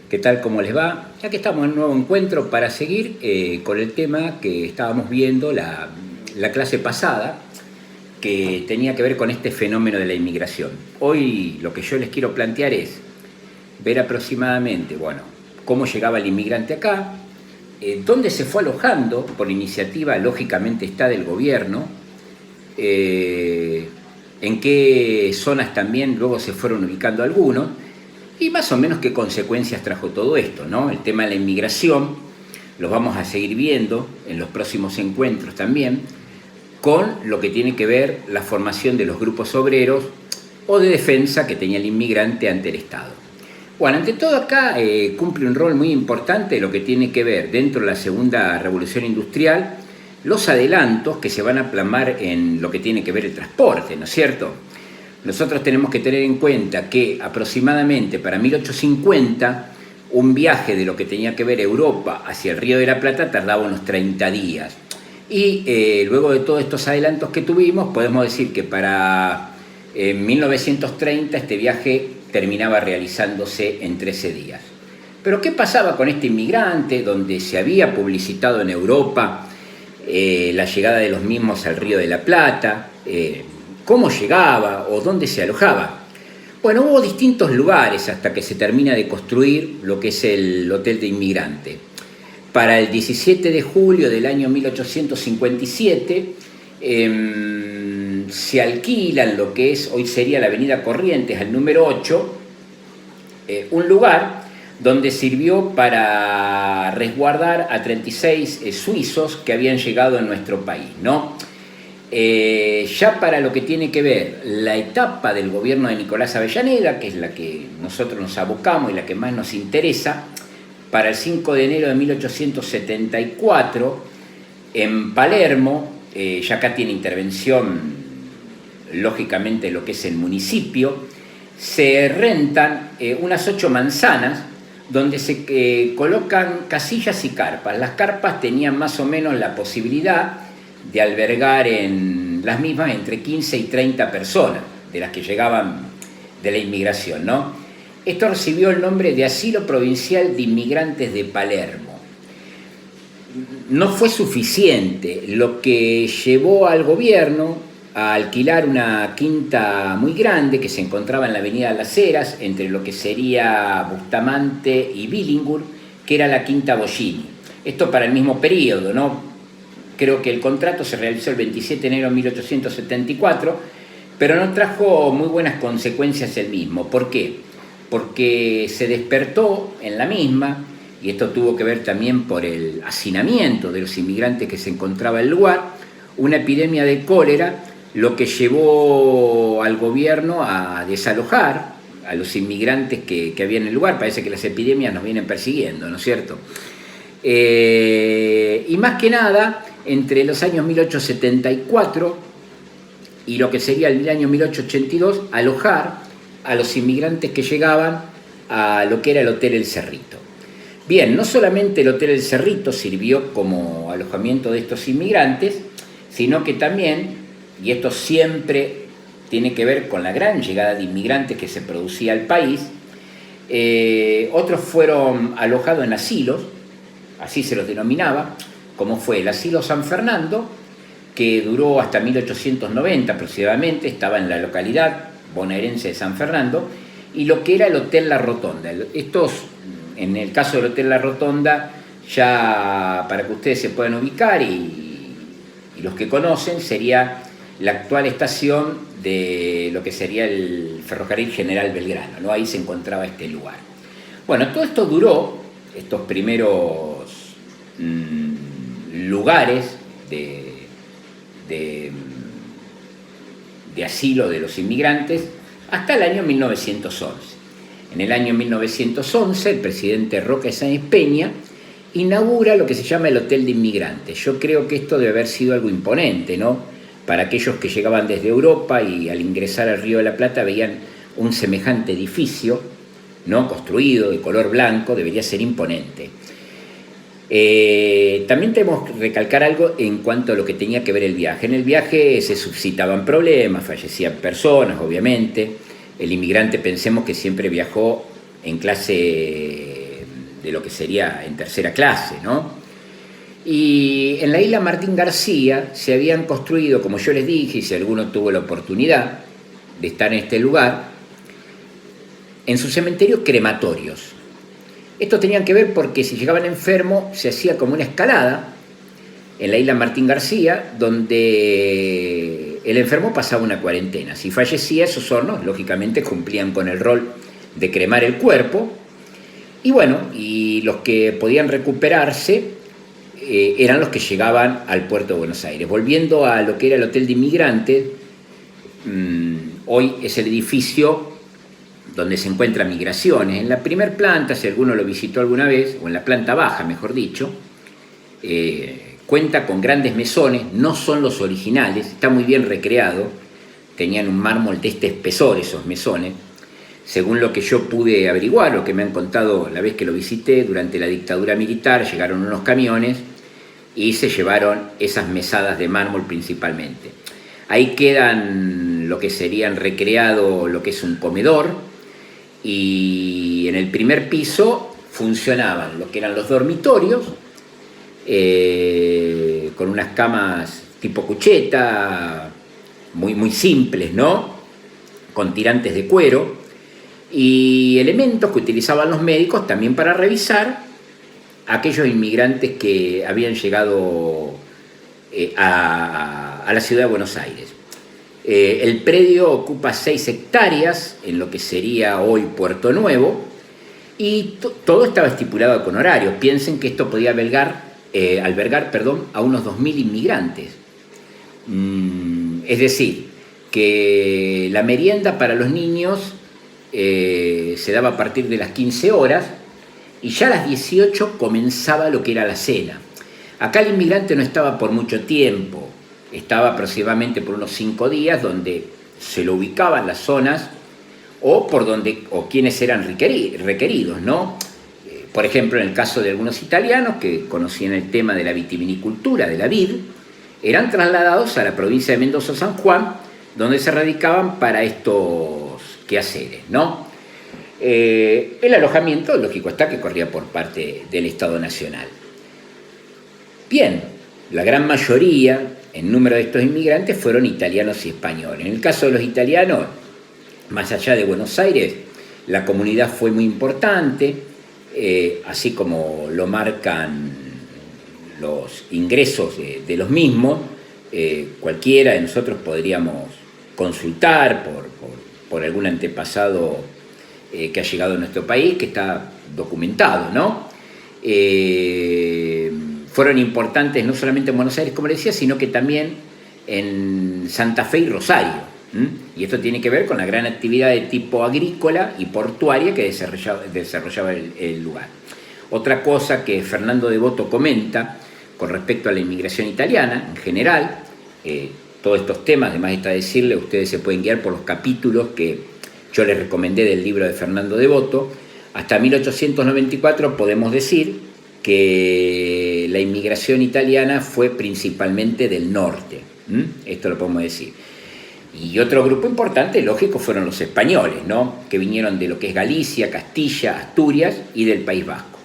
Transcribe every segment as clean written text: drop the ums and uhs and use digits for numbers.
¿Qué tal? ¿Cómo les va? Ya que estamos en un nuevo encuentro para seguir con el tema que estábamos viendo la clase pasada, que tenía que ver con este fenómeno de la inmigración. Hoy lo que yo les quiero plantear es ver aproximadamente, bueno, cómo llegaba el inmigrante acá, dónde se fue alojando por iniciativa, lógicamente está del gobierno, en qué zonas también luego se fueron ubicando algunos, y más o menos qué consecuencias trajo todo esto, ¿no? El tema de la inmigración, lo vamos a seguir viendo en los próximos encuentros también, con lo que tiene que ver la formación de los grupos obreros o de defensa que tenía el inmigrante ante el Estado. Bueno, ante todo acá cumple un rol muy importante lo que tiene que ver dentro de la segunda revolución industrial, los adelantos que se van a plasmar en lo que tiene que ver el transporte, ¿no es cierto? Nosotros tenemos que tener en cuenta que aproximadamente para 1850 un viaje de lo que tenía que ver Europa hacia el Río de la Plata tardaba unos 30 días. Y luego de todos estos adelantos que tuvimos, podemos decir que para 1930 este viaje terminaba realizándose en 13 días. Pero ¿qué pasaba con este inmigrante donde se había publicitado en Europa la llegada de los mismos al Río de la Plata? ¿Cómo llegaba o dónde se alojaba? Bueno, hubo distintos lugares hasta que se termina de construir lo que es el Hotel de Inmigrante. Para el 17 de julio del año 1857 se alquilan lo que es, hoy sería la avenida Corrientes, al número 8, un lugar donde sirvió para resguardar a 36 suizos que habían llegado en nuestro país, ¿no? Ya para lo que tiene que ver la etapa del gobierno de Nicolás Avellaneda, que es la que nosotros nos abocamos y la que más nos interesa, para el 5 de enero de 1874, en Palermo, ya acá tiene intervención, lógicamente, lo que es el municipio, se rentan unas 8 manzanas donde se colocan casillas y carpas. Las carpas tenían más o menos la posibilidad de albergar en las mismas entre 15 y 30 personas, de las que llegaban de la inmigración, ¿no? Esto recibió el nombre de Asilo Provincial de Inmigrantes de Palermo. No fue suficiente, lo que llevó al gobierno a alquilar una quinta muy grande que se encontraba en la avenida Las Heras, entre lo que sería Bustamante y Billingur, que era la Quinta Bollini. Esto para el mismo periodo, ¿no? Creo que el contrato se realizó el 27 de enero de 1874, pero no trajo muy buenas consecuencias el mismo. ¿Por qué? Porque se despertó en la misma, y esto tuvo que ver también por el hacinamiento de los inmigrantes que se encontraba en el lugar, una epidemia de cólera, lo que llevó al gobierno a desalojar a los inmigrantes que había en el lugar. Parece que las epidemias nos vienen persiguiendo, ¿no es cierto? Y más que nada, entre los años 1874 y lo que sería el año 1882, alojar a los inmigrantes que llegaban a lo que era el Hotel El Cerrito. Bien, no solamente el Hotel El Cerrito sirvió como alojamiento de estos inmigrantes, sino que también, y esto siempre tiene que ver con la gran llegada de inmigrantes que se producía al país, otros fueron alojados en asilos, así se los denominaba, como fue el Asilo San Fernando, que duró hasta 1890 aproximadamente, estaba en la localidad bonaerense de San Fernando, y lo que era el Hotel La Rotonda. Estos, en el caso del Hotel La Rotonda, ya para que ustedes se puedan ubicar y los que conocen, sería la actual estación de lo que sería el Ferrocarril General Belgrano, ¿no? Ahí se encontraba este lugar. Bueno, todo esto duró, estos primeros lugares de asilo de los inmigrantes, hasta el año 1911. En el año 1911, el presidente Roque Sáenz Peña inaugura lo que se llama el Hotel de Inmigrantes. Yo creo que esto debe haber sido algo imponente, ¿no? Para aquellos que llegaban desde Europa y al ingresar al Río de la Plata veían un semejante edificio, ¿no? Construido de color blanco, debería ser imponente. También tenemos que recalcar algo en cuanto a lo que tenía que ver el viaje. En el viaje se suscitaban problemas, fallecían personas, obviamente. El inmigrante, pensemos que siempre viajó en clase de lo que sería en tercera clase, ¿no? Y en la isla Martín García se habían construido, como yo les dije, y si alguno tuvo la oportunidad de estar en este lugar, en su cementerio crematorios. Esto tenían que ver porque si llegaban enfermos se hacía como una escalada en la isla Martín García, donde el enfermo pasaba una cuarentena. Si fallecía, esos hornos, lógicamente, cumplían con el rol de cremar el cuerpo. Y bueno, y los que podían recuperarse eran los que llegaban al puerto de Buenos Aires. Volviendo a lo que era el Hotel de Inmigrantes, hoy es el edificio donde se encuentran Migraciones. En la primer planta, si alguno lo visitó alguna vez, o en la planta baja, mejor dicho, cuenta con grandes mesones, no son los originales, está muy bien recreado, tenían un mármol de este espesor esos mesones. Según lo que yo pude averiguar, lo que me han contado la vez que lo visité, durante la dictadura militar llegaron unos camiones y se llevaron esas mesadas de mármol principalmente. Ahí quedan lo que serían recreado, lo que es un comedor, y en el primer piso funcionaban lo que eran los dormitorios, con unas camas tipo cucheta, muy simples, ¿no? Con tirantes de cuero, y elementos que utilizaban los médicos también para revisar a aquellos inmigrantes que habían llegado a la ciudad de Buenos Aires. El predio ocupa 6 hectáreas en lo que sería hoy Puerto Nuevo, y todo estaba estipulado con horarios. Piensen que esto podía albergar a unos 2.000 inmigrantes. Es decir, que la merienda para los niños se daba a partir de las 15 horas y ya a las 18 comenzaba lo que era la cena. Acá el inmigrante no estaba por mucho tiempo, estaba aproximadamente por unos 5 días, donde se lo ubicaban las zonas o quienes eran requeridos, ¿no? Por ejemplo, en el caso de algunos italianos que conocían el tema de la vitivinicultura, de la vid, eran trasladados a la provincia de Mendoza San Juan, donde se radicaban para estos quehaceres, ¿no? El alojamiento, lógico está, que corría por parte del Estado Nacional. Bien, la gran mayoría, en número de estos inmigrantes, fueron italianos y españoles. En el caso de los italianos, más allá de Buenos Aires, la comunidad fue muy importante, así como lo marcan los ingresos de los mismos. Cualquiera de nosotros podríamos consultar por algún antepasado que ha llegado a nuestro país, que está documentado, ¿no? Fueron importantes no solamente en Buenos Aires, como decía, sino que también en Santa Fe y Rosario. Y esto tiene que ver con la gran actividad de tipo agrícola y portuaria que desarrollaba el lugar. Otra cosa que Fernando Devoto comenta con respecto a la inmigración italiana en general, todos estos temas, además está decirle, ustedes se pueden guiar por los capítulos que yo les recomendé del libro de Fernando Devoto. Hasta 1894 podemos decir que la inmigración italiana fue principalmente del norte. Esto lo podemos decir. Y otro grupo importante, lógico, fueron los españoles, ¿no? Que vinieron de lo que es Galicia, Castilla, Asturias y del País Vasco.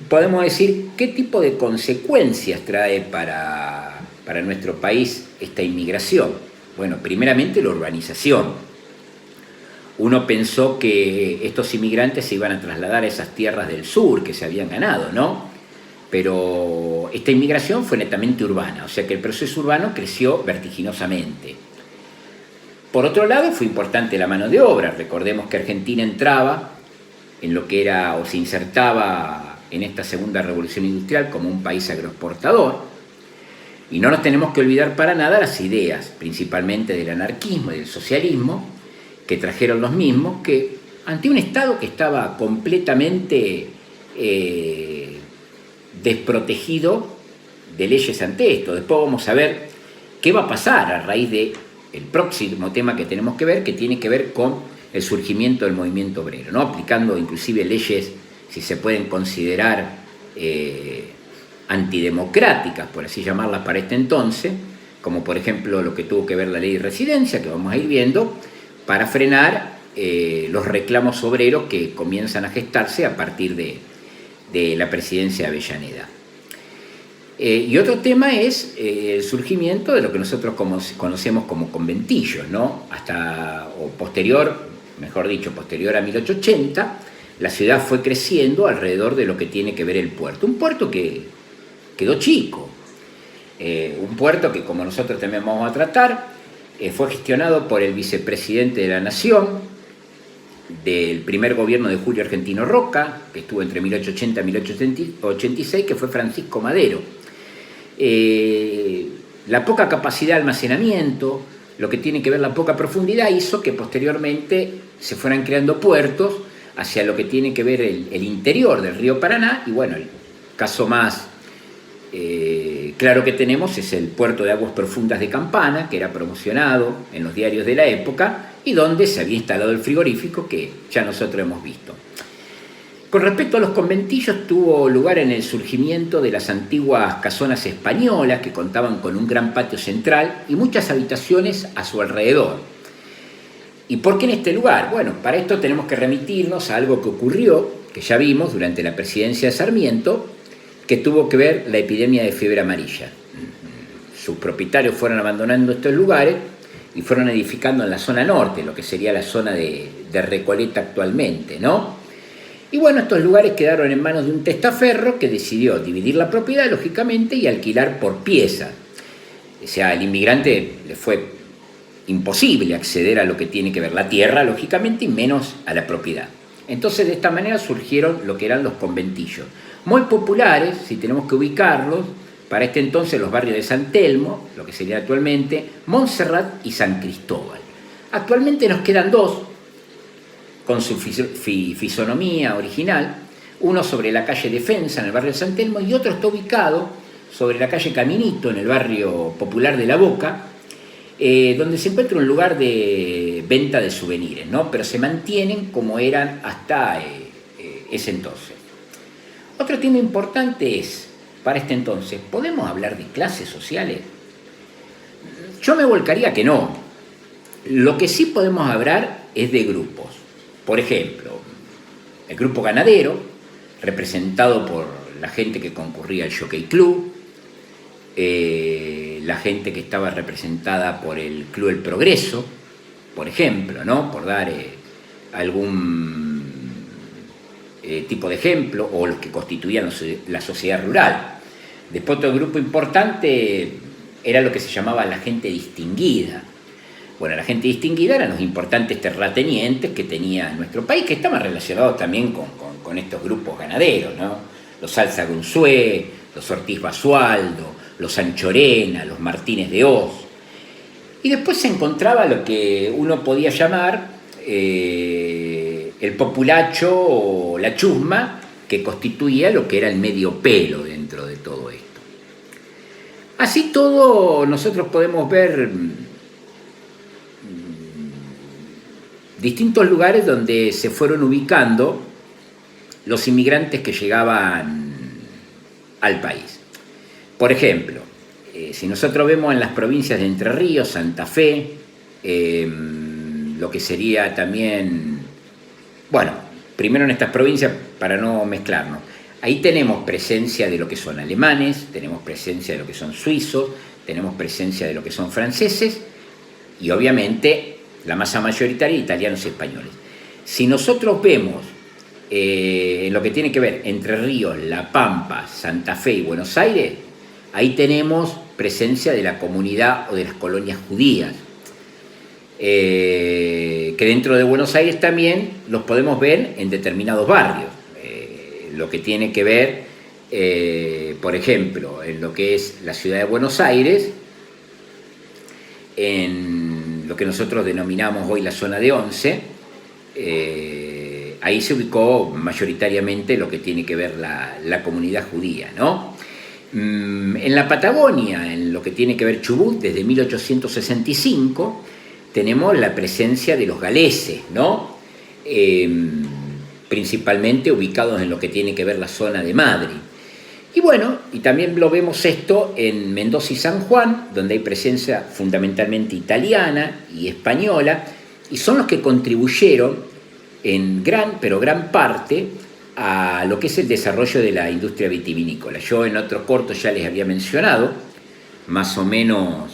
Podemos decir qué tipo de consecuencias trae para nuestro país esta inmigración. Bueno, primeramente la urbanización. Uno pensó que estos inmigrantes se iban a trasladar a esas tierras del sur que se habían ganado, ¿no? Pero esta inmigración fue netamente urbana, o sea que el proceso urbano creció vertiginosamente. Por otro lado, fue importante la mano de obra. Recordemos que Argentina entraba en lo que era, o se insertaba en esta segunda revolución industrial como un país agroexportador. Y no nos tenemos que olvidar para nada las ideas, principalmente del anarquismo y del socialismo, que trajeron los mismos, que ante un Estado que estaba completamente desprotegido de leyes ante esto. Después vamos a ver qué va a pasar a raíz del próximo tema que tenemos que ver, que tiene que ver con el surgimiento del movimiento obrero, ¿no? Aplicando inclusive leyes, si se pueden considerar antidemocráticas, por así llamarlas, para este entonces, como por ejemplo lo que tuvo que ver la ley de residencia, que vamos a ir viendo, para frenar los reclamos obreros que comienzan a gestarse a partir de la presidencia de Avellaneda. Y otro tema es el surgimiento de lo que nosotros conocemos como conventillos, ¿no? Posterior a 1880, la ciudad fue creciendo alrededor de lo que tiene que ver el puerto. Un puerto que quedó chico, un puerto que, como nosotros también vamos a tratar, fue gestionado por el vicepresidente de la Nación del primer gobierno de Julio Argentino Roca, que estuvo entre 1880 y 1886, que fue Francisco Madero. La poca capacidad de almacenamiento, lo que tiene que ver la poca profundidad, hizo que posteriormente se fueran creando puertos hacia lo que tiene que ver el interior del río Paraná. Y bueno, el caso más claro que tenemos es el puerto de aguas profundas de Campana, que era promocionado en los diarios de la época y donde se había instalado el frigorífico que ya nosotros hemos visto. Con respecto a los conventillos, tuvo lugar en el surgimiento de las antiguas casonas españolas que contaban con un gran patio central y muchas habitaciones a su alrededor. ¿Y por qué en este lugar? Bueno, para esto tenemos que remitirnos a algo que ocurrió, que ya vimos durante la presidencia de Sarmiento, que tuvo que ver la epidemia de fiebre amarilla. Sus propietarios fueron abandonando estos lugares y fueron edificando en la zona norte, lo que sería la zona de Recoleta actualmente, ¿no? Y bueno, estos lugares quedaron en manos de un testaferro que decidió dividir la propiedad, lógicamente, y alquilar por pieza. O sea, al inmigrante le fue imposible acceder a lo que tiene que ver la tierra, lógicamente, y menos a la propiedad. Entonces, de esta manera surgieron lo que eran los conventillos. Muy populares, si tenemos que ubicarlos, para este entonces los barrios de San Telmo, lo que sería actualmente, Montserrat y San Cristóbal. Actualmente nos quedan dos, con su fisonomía original, uno sobre la calle Defensa en el barrio de San Telmo y otro está ubicado sobre la calle Caminito en el barrio popular de La Boca, donde se encuentra un lugar de venta de souvenirs, ¿no? Pero se mantienen como eran hasta ese entonces. Otro tema importante es, para este entonces, ¿podemos hablar de clases sociales? Yo me volcaría que no. Lo que sí podemos hablar es de grupos. Por ejemplo, el grupo ganadero, representado por la gente que concurría al Jockey Club, la gente que estaba representada por el Club El Progreso, por ejemplo, ¿no? Por dar algún tipo de ejemplo, o los que constituían la sociedad rural. Después otro grupo importante era lo que se llamaba la gente distinguida. Bueno, la gente distinguida eran los importantes terratenientes que tenía nuestro país, que estaban relacionados también con estos grupos ganaderos, ¿no? Los Alzagunzué, los Ortiz Basualdo, los Anchorena, los Martínez de Hoz. Y después se encontraba lo que uno podía llamar el populacho o la chusma, que constituía lo que era el medio pelo dentro de todo esto. Así todo, nosotros podemos ver distintos lugares donde se fueron ubicando los inmigrantes que llegaban al país. Por ejemplo, si nosotros vemos en las provincias de Entre Ríos, Santa Fe, lo que sería también, bueno, primero en estas provincias para no mezclarnos, ahí tenemos presencia de lo que son alemanes, tenemos presencia de lo que son suizos, tenemos presencia de lo que son franceses y obviamente la masa mayoritaria italianos y españoles. Si nosotros vemos en lo que tiene que ver Entre Ríos, La Pampa, Santa Fe y Buenos Aires, ahí tenemos presencia de la comunidad o de las colonias judías, que dentro de Buenos Aires también los podemos ver en determinados barrios. Lo que tiene que ver, por ejemplo, en lo que es la ciudad de Buenos Aires, en lo que nosotros denominamos hoy la zona de Once, ahí se ubicó mayoritariamente lo que tiene que ver la comunidad judía, ¿no? En la Patagonia, en lo que tiene que ver Chubut, desde 1865, tenemos la presencia de los galeses, ¿no? Principalmente ubicados en lo que tiene que ver la zona de Madrid. Y bueno, y también lo vemos esto en Mendoza y San Juan, donde hay presencia fundamentalmente italiana y española, y son los que contribuyeron en gran parte a lo que es el desarrollo de la industria vitivinícola. Yo en otro corto ya les había mencionado más o menos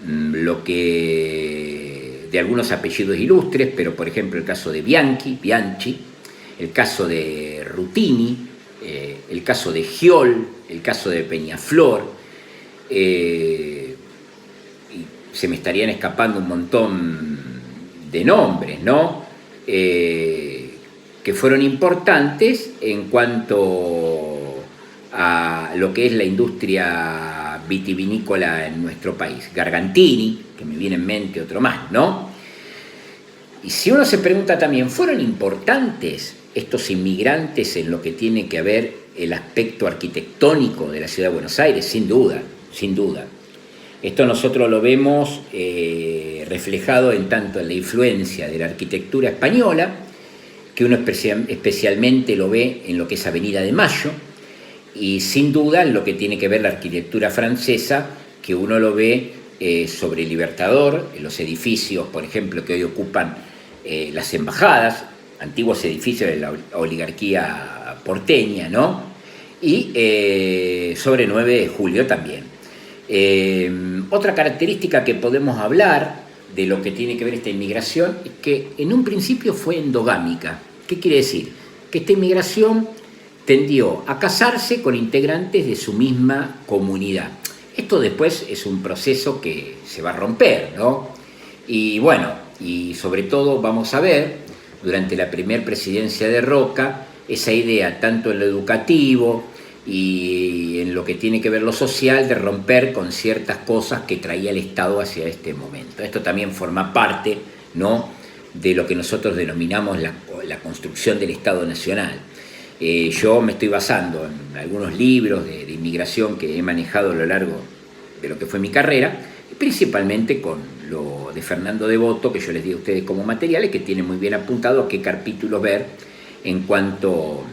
lo que de algunos apellidos ilustres, pero por ejemplo el caso de Bianchi, el caso de Rutini, el caso de Giol, el caso de Peñaflor, y se me estarían escapando un montón de nombres, ¿no? Que fueron importantes en cuanto a lo que es la industria vitivinícola en nuestro país. Gargantini, que me viene en mente otro más, ¿no? Y si uno se pregunta también, ¿fueron importantes estos inmigrantes en lo que tiene que ver el aspecto arquitectónico de la ciudad de Buenos Aires? Sin duda, sin duda. Esto nosotros lo vemos reflejado en tanto en la influencia de la arquitectura española, que uno especialmente lo ve en lo que es Avenida de Mayo, y sin duda en lo que tiene que ver la arquitectura francesa, que uno lo ve sobre el Libertador, en los edificios, por ejemplo, que hoy ocupan las embajadas, antiguos edificios de la oligarquía porteña, ¿no? Y sobre 9 de julio también. Otra característica que podemos hablar de lo que tiene que ver esta inmigración es que en un principio fue endogámica. ¿Qué quiere decir? Que esta inmigración tendió a casarse con integrantes de su misma comunidad. Esto después es un proceso que se va a romper, ¿no? Y bueno, y sobre todo vamos a ver, durante la primera presidencia de Roca, esa idea tanto en lo educativo y en lo que tiene que ver lo social, de romper con ciertas cosas que traía el Estado hacia este momento. Esto también forma parte, ¿no?, de lo que nosotros denominamos la construcción del Estado Nacional. Yo me estoy basando en algunos libros de inmigración que he manejado a lo largo de lo que fue mi carrera, principalmente con lo de Fernando Devoto, que yo les di a ustedes como materiales, que tiene muy bien apuntado a qué capítulos ver en cuanto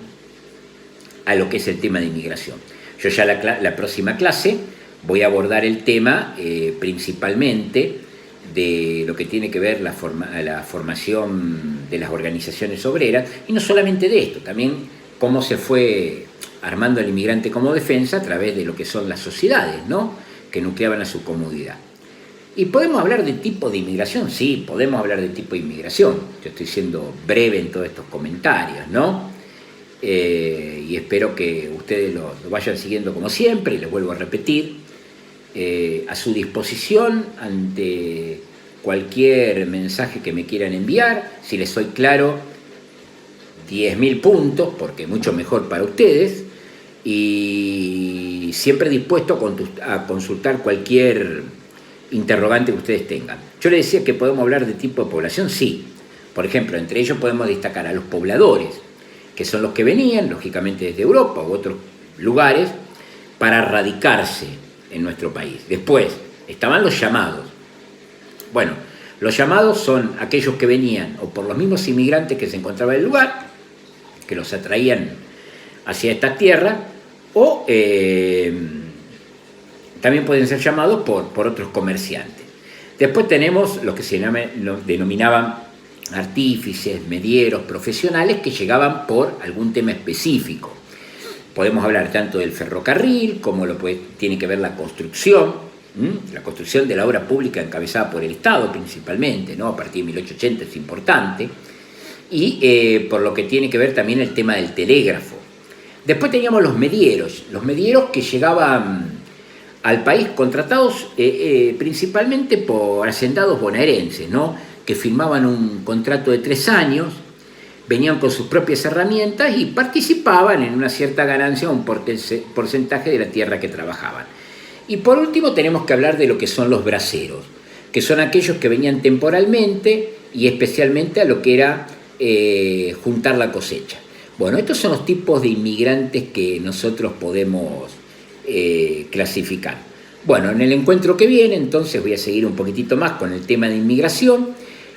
a lo que es el tema de inmigración. Yo ya la próxima clase voy a abordar el tema principalmente de lo que tiene que ver la formación de las organizaciones obreras, y no solamente de esto, también cómo se fue armando el inmigrante como defensa a través de lo que son las sociedades, ¿no?, que nucleaban a su comunidad. ¿Y podemos hablar de tipo de inmigración? Sí, podemos hablar de tipo de inmigración. Yo estoy siendo breve en todos estos comentarios, ¿no? Y espero que ustedes lo vayan siguiendo como siempre, y les vuelvo a repetir, a su disposición ante cualquier mensaje que me quieran enviar. Si les soy claro, 10.000 puntos, porque mucho mejor para ustedes, y siempre dispuesto a consultar cualquier interrogante que ustedes tengan. Yo les decía que podemos hablar de tipo de población, sí. Por ejemplo, entre ellos podemos destacar a los pobladores, que son los que venían, lógicamente, desde Europa u otros lugares, para radicarse en nuestro país. Después estaban los llamados. Bueno, los llamados son aquellos que venían o por los mismos inmigrantes que se encontraban en el lugar, que los atraían hacia esta tierra, o también pueden ser llamados por otros comerciantes. Después tenemos los que se denominaban artífices, medieros, profesionales, que llegaban por algún tema específico. Podemos hablar tanto del ferrocarril como tiene que ver la construcción de la obra pública encabezada por el Estado principalmente, ¿no? A partir de 1880 es importante, y por lo que tiene que ver también el tema del telégrafo. Después teníamos los medieros que llegaban al país contratados principalmente por hacendados bonaerenses, ¿no?, que firmaban un contrato de 3 años, venían con sus propias herramientas y participaban en una cierta ganancia o un porcentaje de la tierra que trabajaban. Y por último tenemos que hablar de lo que son los braceros, que son aquellos que venían temporalmente y especialmente a lo que era juntar la cosecha. Bueno, estos son los tipos de inmigrantes que nosotros podemos clasificar. Bueno, en el encuentro que viene, entonces voy a seguir un poquitito más con el tema de inmigración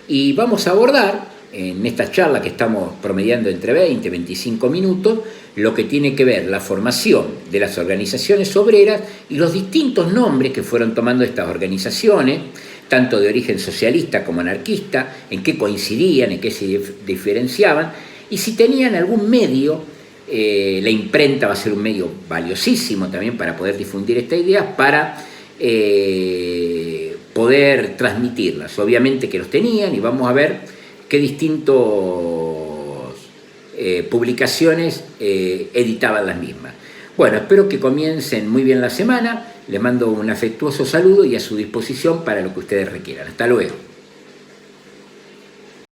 y vamos a abordar en esta charla que estamos promediando entre 20 y 25 minutos, lo que tiene que ver la formación de las organizaciones obreras y los distintos nombres que fueron tomando estas organizaciones, tanto de origen socialista como anarquista, en qué coincidían, en qué se diferenciaban, y si tenían algún medio. La imprenta va a ser un medio valiosísimo también para poder difundir esta idea, para poder transmitirlas. Obviamente que los tenían, y vamos a ver qué distintas publicaciones editaban las mismas. Bueno, espero que comiencen muy bien la semana. Les mando un afectuoso saludo y a su disposición para lo que ustedes requieran. Hasta luego.